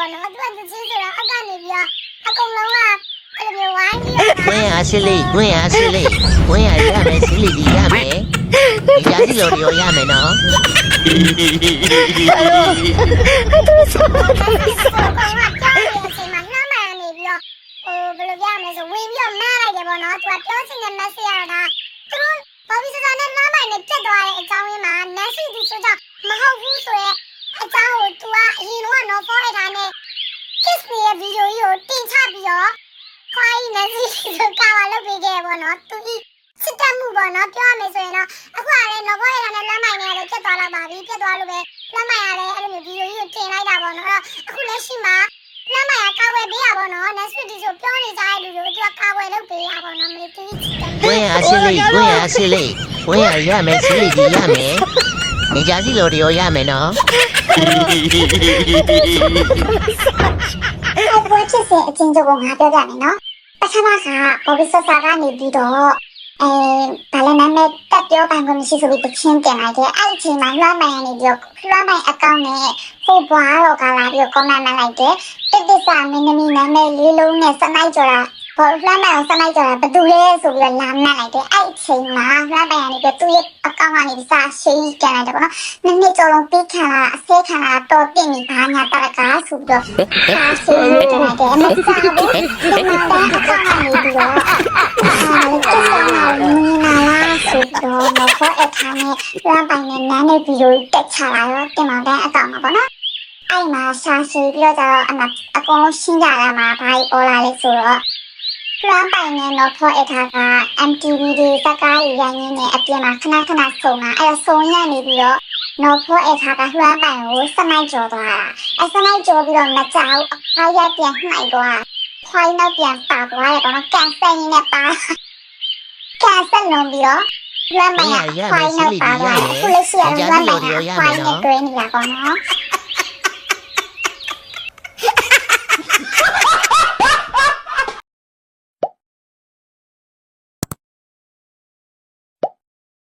ပေါ့နော်သူကသူချင်းဆိုတော့အကနေပြီးတော့အကုန်လုံးကအဲ့လိုမျိုးဝိုင်းပြီးတော့ ဝင်ရစီလေးဝင်ရစီလေးဝင်ရရမယ်စီလေးဒီရမယ်ဒီကြစီလို့ရောရမယ်နော် သူဆိုတော့ကောင်ကကြောက်နေတဲ့အချိန်မှာနှမ်းမှန်နေပြီးတော့ဘယ်လိုပြောရမလဲဆိုဝင်ပြီးတော့နားလိုက်တယ်ပေါ့နော်သူကပြောချင်တဲ့ message ရတာသူတို့ဘာဖြစ်စစနဲ့နှမ်းမှန်နဲ့တက်သွားတဲ့အကြောင်းရင်းမှာနက်ရှိသူဆိုတော့မဟုတ်ဘူးဆိုရဲအကြောင်းကိုသူကအရင်ကတော့ follow ထားတဲ့ kiss ရဲ့ video ကြီးကိုတင်ချပြီးတော့ခွားကြီးနဲ့စီဆိုကာဝါလုပ်ပေးခဲ့ပေါ့နော်သူကြီးစစ်တပ်မှုပေါ့နော်ပြောရမယ်ဆိုရင်တော့အခုကလည်းနော်ဘောရတာနဲ့လက်မိုင်နဲ့လည်းပြတ်သွားတော့ပါပြီပြတ်သွားလို့ပဲလက်မိုင်ကလည်းအဲ့လိုမျိုး video ကြီးကိုတင်လိုက်တာပေါ့နော်အခုလက်ရှိမှာလက်မိုင်ကကာဝယ်ပေးရပေါ့နော် next video ဆိုပြောနေကြတဲ့လူတွေကိုသူကကာဝယ်လုပ်ပေးရပေါ့နော်မလေးသူကြီး ဝင်ရစီလေးဝင်ရစီလေးဝင်ရရမယ်စီလေးဒီရမယ်ဒီကြစီလို့ရောရမယ်နော် အဲ့ဘွားချစ်စင်အချင်းချုပ်ကိုငါပြောပြမယ်နော်ပထမကဘော်ဘီဆဆာကနေပြီးတော့ဘာလဲနာမည်တက်ပြောပိုင်ခွင့်မရှိဆိုပြီးတချင်းတင်လိုက်တယ်အဲ့ဒီအချိန်မှာလွှမ်းမိုင်ကနေပြီးတော့လွှမ်းမိုင်အကောင့်နဲ့ဟိုဘွားတော့ကလာပြီးတော့ comment မှတ်လိုက်တယ်တစ်တစ်စာမင်းသမီးနာမည်လေးလုံးနဲ့စနိုက်ကြော်တာဘော်လွှမ်းမိုင်ကိုစနိုက်ကြော်တာဘယ်သူလဲဆိုပြီးတော့လာမှတ်လိုက်တယ်အဲ့ဒီအချိန်မှာလွှမ်းမိုင်ကနေပြီးသူ့ရဲ့အကောင့်ကနေပြီးစာရှင်းကန်လိုက်တယ်ပေါ့နော်နှစ်နှစ်ကျော်လုံးပြီးခံလာအစဲခံလာတော့ပြင်နေဘာညာတရကားဆိုပြီးတော့စာရှင်းကန်လိုက်တယ်အမေစာဘူးဒီမှာတော့အကောင့်ကနေပြီးတော့ကျန်လာနေလာဆိုတော့မဖို့အခါနဲ့လမ်းပိုင်းနဲ့နားနေပြီးတော့တက်ချလာတော့တင်မောင်တဲ့အကောင့်မှာပေါ့နော်အဲ့မှာစာရှင်းပြီးတော့အကုန်လုံးရှင်းကြရမှာဘာကြီးပေါ်လာလဲဆိုတော့လမ်းပိုင်းနဲ့တော့ဖို့အခါက MTV တွေစကားရရင်းနဲ့အပြင်မှာခဏခဏဆုံတာအဲ့ဆုံရနေပြီးတော့နော်ဖို့အခါကလွှမ်းပိုင်ကိုစနိုက်ကြော်သွားတာအဲ့စနိုက်ကြော်ပြီးတော့မကြောက်အားရပြန်နှိုက်သွားခွိုင်းတော့ပြန်ပါသွားတယ်ပေါ့နော်ကန်ဆယ်ရင်းနဲ့ပါကန်ဆယ်လုံးပြီးတော့လွှမ်းပိုင်ကခွိုင်းတော့ပါသွားတယ်ခုလက်ရှိကလွှမ်းပိုင်ကခွိုင်းနဲ့တွဲနေတာပေါ့နော်